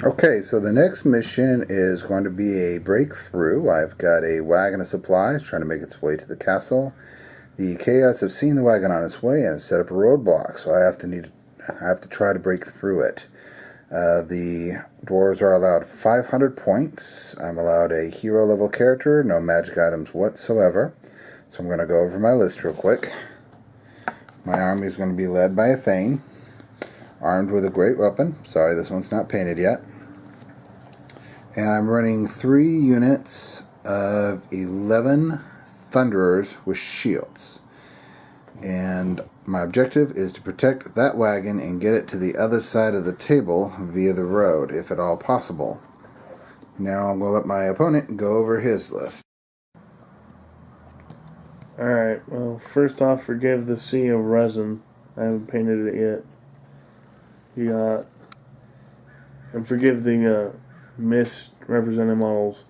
Okay, so the next mission is going to be a breakthrough. I've got a wagon of supplies trying to make its way to the castle. The Chaos have seen the wagon on its way and have set up a roadblock, so I have to try to break through it. The dwarves are allowed 500 points. I'm allowed a hero level character, no magic items whatsoever. So I'm going to go over my list real quick. My army is going to be led by a Thane, armed with a great weapon. Sorry, this one's not painted yet. And I'm running 3 units of 11 Thunderers with shields. And my objective is to protect that wagon and get it to the other side of the table via the road, if at all possible. Now I'm going to let my opponent go over his list. Alright, well, first off, forgive the sea of resin. I haven't painted it yet. You got... And forgive the misrepresented models.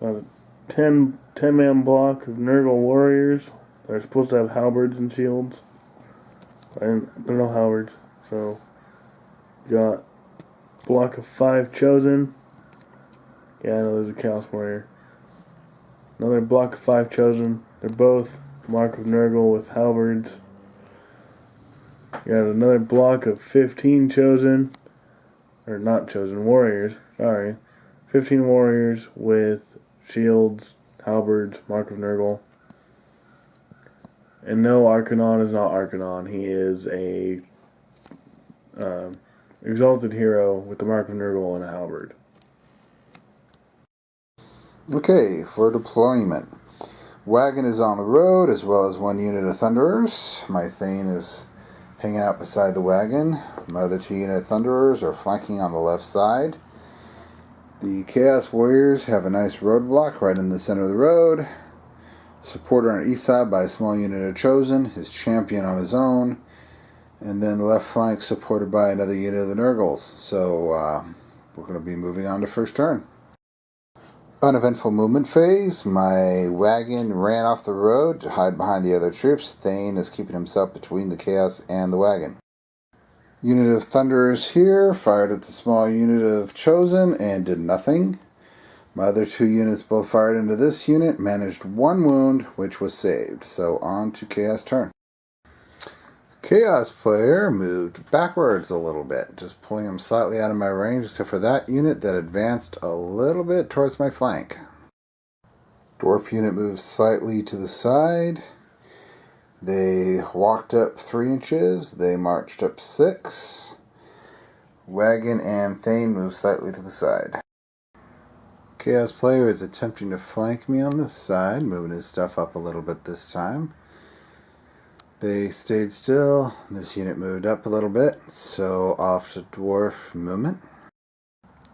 Got a 10-man block of Nurgle warriors. They're supposed to have halberds and shields. They're no halberds. So, you got a block of 5 chosen. Yeah, I know there's a Chaos Warrior. Another block of 5 chosen. They're both Mark of Nurgle with halberds. You got another block of 15 chosen. Or not chosen, warriors. Sorry. 15 warriors with shields, halberds, Mark of Nurgle. And no, Arcanon is not Arcanon. He is a exalted hero with the Mark of Nurgle and a halberd. Okay, for deployment. Wagon is on the road, as well as 1 unit of Thunderers. My Thane is hanging out beside the wagon. My other 2 unit of Thunderers are flanking on the left side. The Chaos Warriors have a nice roadblock right in the center of the road. Supported on the east side by a small unit of Chosen, his champion on his own. And then the left flank supported by another unit of the Nurgles. So we're going to be moving on to first turn. Uneventful movement phase. My wagon ran off the road to hide behind the other troops. Thane is keeping himself between the Chaos and the wagon. Unit of Thunderers here fired at the small unit of Chosen and did nothing. My other 2 units both fired into this unit, managed 1 wound, which was saved. So on to Chaos turn. Chaos player moved backwards a little bit, just pulling him slightly out of my range, except for that unit that advanced a little bit towards my flank. Dwarf unit moved slightly to the side. They walked up 3 inches. They marched up 6. Wagon and Thane moved slightly to the side. Chaos player is attempting to flank me on this side, moving his stuff up a little bit this time. They stayed still. This unit moved up a little bit, so off to dwarf movement.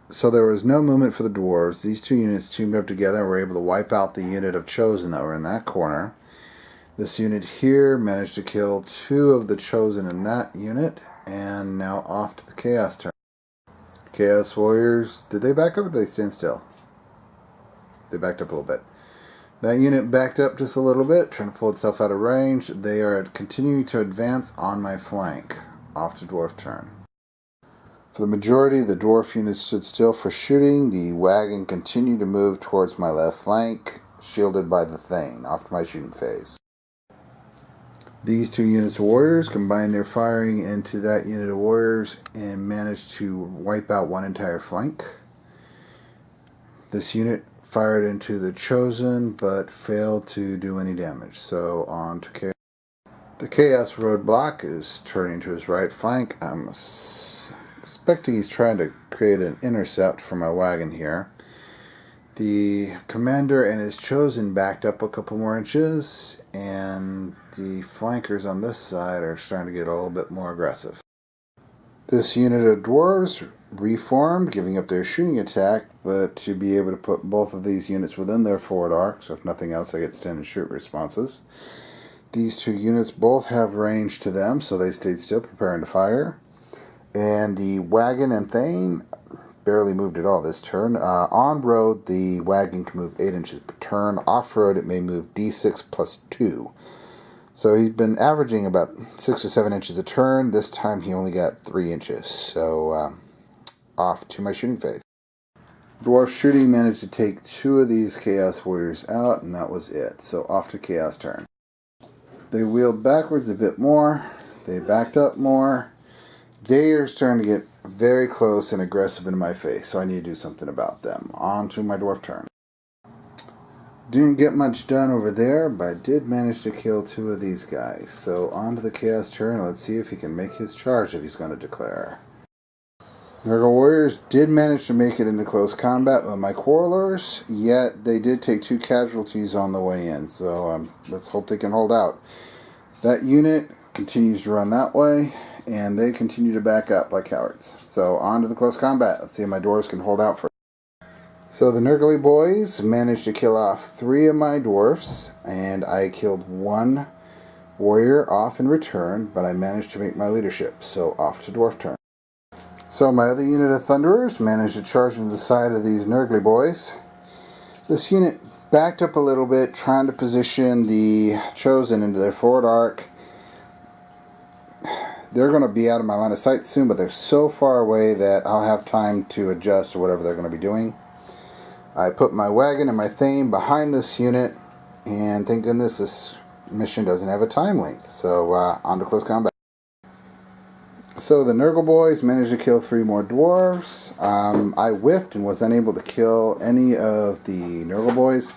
So there was no movement for the dwarves. These 2 units teamed up together and were able to wipe out the unit of Chosen that were in that corner. This unit here managed to kill 2 of the Chosen in that unit, and now off to the Chaos turn. Chaos Warriors, did they back up or did they stand still? They backed up a little bit. That unit backed up just a little bit, trying to pull itself out of range. They are continuing to advance on my flank. Off to dwarf turn. For the majority, the dwarf units stood still for shooting. The wagon continued to move towards my left flank, shielded by the Thane. Off to my shooting phase. These 2 units of warriors combined their firing into that unit of warriors and managed to wipe out 1 entire flank. This unit fired into the Chosen, but failed to do any damage. So on to Chaos. The Chaos roadblock is turning to his right flank. I'm expecting he's trying to create an intercept for my wagon here. The commander and his Chosen backed up a couple more inches, and the flankers on this side are starting to get a little bit more aggressive. This unit of dwarves reformed, giving up their shooting attack, but to be able to put both of these units within their forward arc, so if nothing else I get stand and shoot responses. These 2 units both have range to them, so they stayed still, preparing to fire. And the wagon and Thane barely moved at all this turn. On road, the wagon can move 8 inches per turn. Off road, it may move d6 plus 2. So he's been averaging about 6 or 7 inches a turn. This time he only got 3 inches. So off to my shooting phase. Dwarf shooting managed to take 2 of these Chaos Warriors out, and that was it. So off to Chaos turn. They wheeled backwards a bit more. They backed up more. They are starting to get very close and aggressive into my face, so I need to do something about them. On to my Dwarf turn. Didn't get much done over there, but I did manage to kill 2 of these guys. So on to the Chaos turn. Let's see if he can make his charge that he's going to declare. Nurgle Warriors did manage to make it into close combat with my Quarrelers, yet they did take 2 casualties on the way in, so let's hope they can hold out. That unit continues to run that way, and they continue to back up like cowards. So on to the close combat. Let's see if my dwarves can hold out for it. So the Nurgly boys managed to kill off 3 of my dwarfs, and I killed 1 warrior off in return, but I managed to make my leadership, so off to dwarf turn. So my other unit of Thunderers managed to charge into the side of these Nurgly boys. This unit backed up a little bit, trying to position the Chosen into their forward arc. They're going to be out of my line of sight soon, but they're so far away that I'll have time to adjust to whatever they're going to be doing. I put my wagon and my Thane behind this unit, and thank goodness this mission doesn't have a time length. So on to close combat. So the Nurgle boys managed to kill 3 more dwarves. I whiffed and was unable to kill any of the Nurgle boys,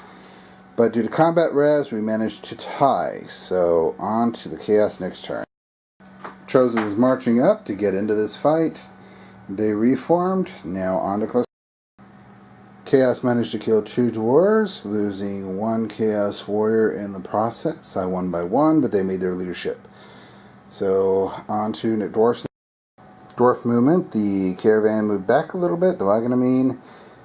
but due to combat res, we managed to tie. So on to the Chaos next turn. Chosen is marching up to get into this fight. They reformed. Now on to close. Chaos managed to kill 2 dwarves, losing 1 Chaos warrior in the process. I won by 1, but they made their leadership. So on to dwarfs. Dwarf movement. The caravan moved back a little bit. The wagon, I mean,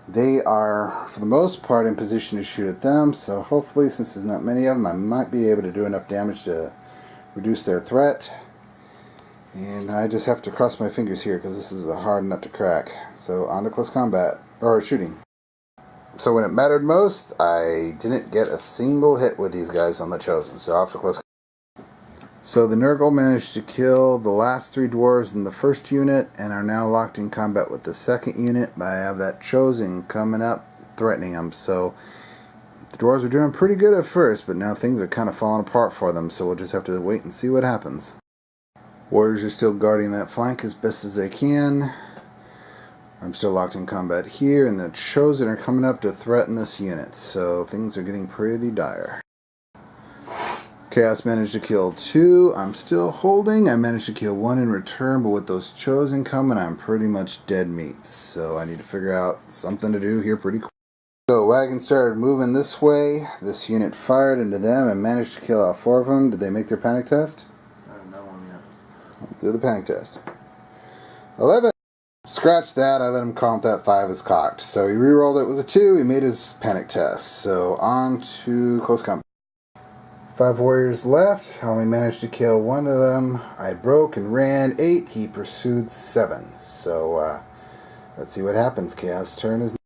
they are for the most part in position to shoot at them. So hopefully, since there's not many of them, I might be able to do enough damage to reduce their threat. And I just have to cross my fingers here because this is a hard nut to crack. So on to close combat or shooting. So when it mattered most, I didn't get a single hit with these guys on the Chosen. So off to close combat. So the Nurgle managed to kill the last 3 dwarves in the first unit and are now locked in combat with the second unit. But I have that Chosen coming up, threatening them. So the dwarves were doing pretty good at first, but now things are kind of falling apart for them. So we'll just have to wait and see what happens. Warriors are still guarding that flank as best as they can. I'm still locked in combat here, and the Chosen are coming up to threaten this unit. So things are getting pretty dire. Chaos managed to kill 2. I'm still holding. I managed to kill 1 in return, but with those Chosen coming, I'm pretty much dead meat. So I need to figure out something to do here pretty quick. So wagon started moving this way. This unit fired into them and managed to kill out 4 of them. Did they make their panic test? No one yet. I'll do the panic test. 11. Scratch that. I let him count that 5 as cocked. So he re-rolled it. It was a 2. He made his panic test. So on to close combat. 5 warriors left. I only managed to kill 1 of them. I broke and ran 8. He pursued 7. So let's see what happens. Chaos turn is.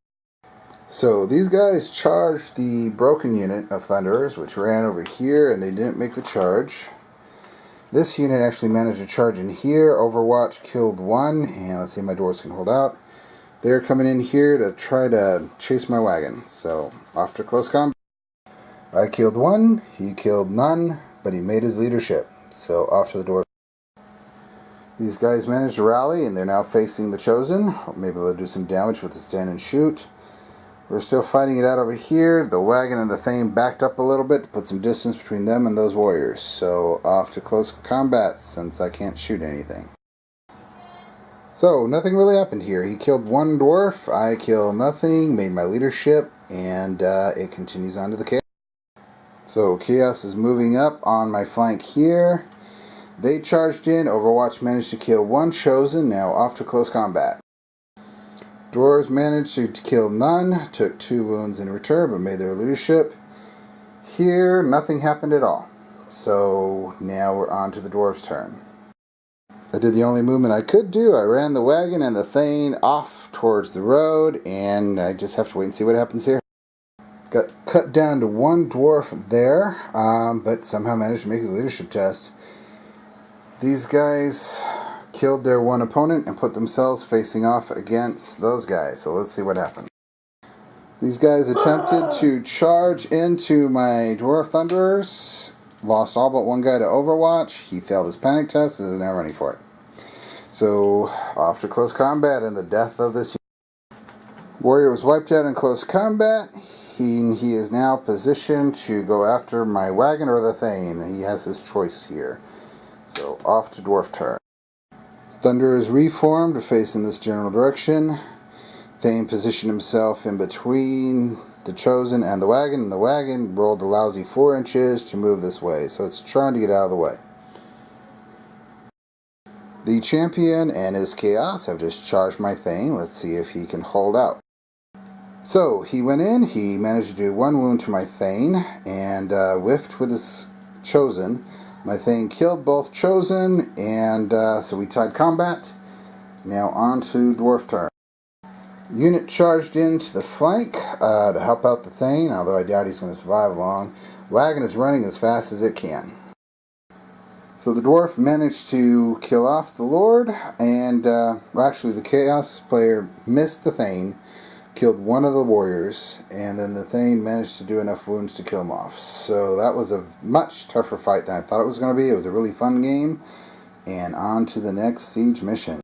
So these guys charged the broken unit of Thunderers, which ran over here, and they didn't make the charge. This unit actually managed to charge in here. Overwatch killed 1, and let's see if my dwarves can hold out. They're coming in here to try to chase my wagon. So off to close combat. I killed 1, he killed none, but he made his leadership. So off to the dwarf. These guys managed to rally, and they're now facing the Chosen. Maybe they'll do some damage with the stand and shoot. We're still fighting it out over here. The wagon and the Thane backed up a little bit to put some distance between them and those warriors. So off to close combat since I can't shoot anything. So nothing really happened here. He killed 1 dwarf, I killed nothing, made my leadership, and it continues on to the chaos. So Chaos is moving up on my flank here. They charged in. Overwatch managed to kill 1 Chosen. Now off to close combat. Dwarves managed to kill none. Took 2 wounds in return, but made their leadership. Here, nothing happened at all. So now we're on to the dwarves' turn. I did the only movement I could do. I ran the wagon and the Thane off towards the road, and I just have to wait and see what happens here. Got cut down to 1 dwarf there, but somehow managed to make his leadership test. These guys killed their one opponent and put themselves facing off against those guys. So let's see what happened. These guys attempted to charge into my Dwarf Thunderers. Lost all but one guy to Overwatch. He failed his panic test and is now running for it. So, off to close combat and the death of this warrior was wiped out in close combat. He is now positioned to go after my wagon or the Thane. He has his choice here. So, off to Dwarf turn. Thunder is reformed, facing this general direction. Thane positioned himself in between the Chosen and the wagon rolled a lousy 4 inches to move this way, so it's trying to get out of the way. The champion and his Chaos have just charged my Thane. Let's see if he can hold out. So, he went in, he managed to do 1 wound to my Thane, and whiffed with his Chosen. My Thane killed both Chosen, and so we tied combat. Now on to Dwarf turn. Unit charged into the flank to help out the Thane, although I doubt he's going to survive long. Wagon is running as fast as it can. So the Dwarf managed to kill off the Lord, and actually the Chaos player missed the Thane, killed one of the warriors, and then the Thane managed to do enough wounds to kill him off. So that was a much tougher fight than I thought it was going to be. It was a really fun game, and on to the next siege mission.